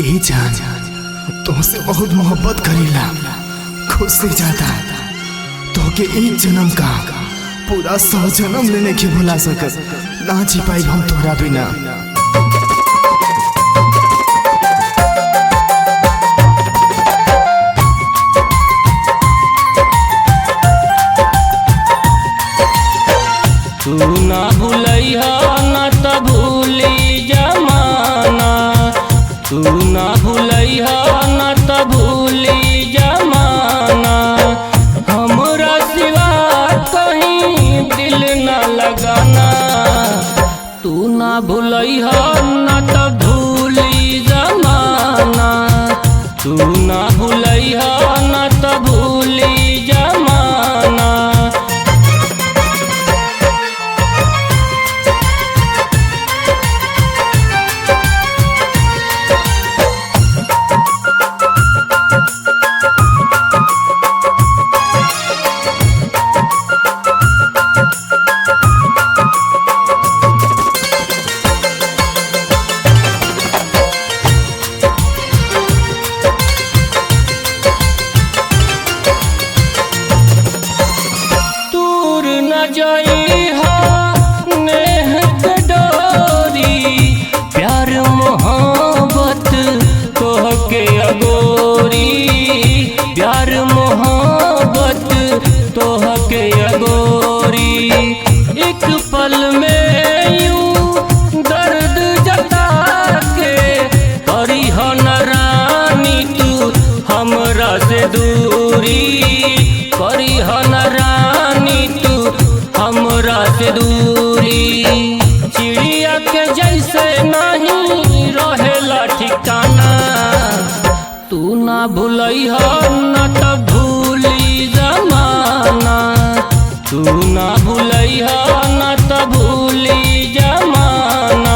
ए जान तुमसे बहुत मोहब्बत करीला, खुद से ज्यादा तो के एक जन्म का पूरा 100 जन्म लेने के भुला सकत ना जी पाई हम तोहरा बिना। तू ना भूलैहा ना त भूली जमाना, तू ना भूलैहा ना त भूली जमाना। हमरा सिवा कहीं दिल न लगाना, तू ना भूलैहा ना त भूली जमाना, तू ना भूलैहा ना त भूली जमाना। जइहा नेह के डोरी, प्यार मोहब्बत तोहके अगोरी, प्यार मोहब्बत तोहके अगोरी। एक पल में यूं दर्द जता के करीह न रानी तू हमरा से दूरी, करीह न रानी तू हमरा से दूरी। चिड़िया के जैसे नहीं रहेला ठिकाना, तू ना भूलैहा ना त भूली जमाना, तू ना भूलैहा ना त भूली जमाना।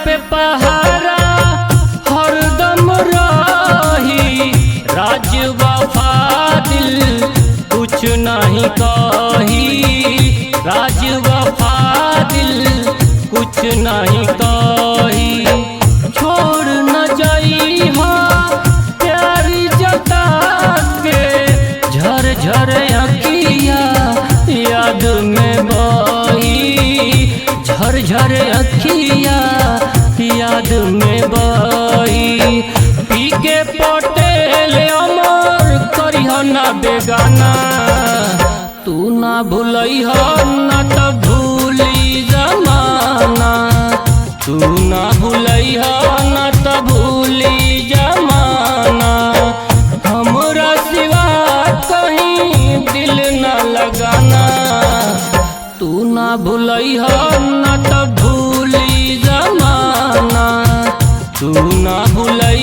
पे पहारा हरदम रही, राज वफा दिल कुछ नहीं कही, राज वफा दिल कुछ नहीं कही। छोड़ न जाइहा प्यार जता के, झर झर अखिया याद में बही, झर झर अखिया याद में बही। पी के पटेल अमर करिह ना बेगाना, तू ना भूलैहा ना त भूली जमाना, तू ना भूलैहा ना त भूली जमाना। हमरा सिवा कहीं दिल न लगाना, तू ना भूलैहा ना त भूली जमाना, तू ना भूलै।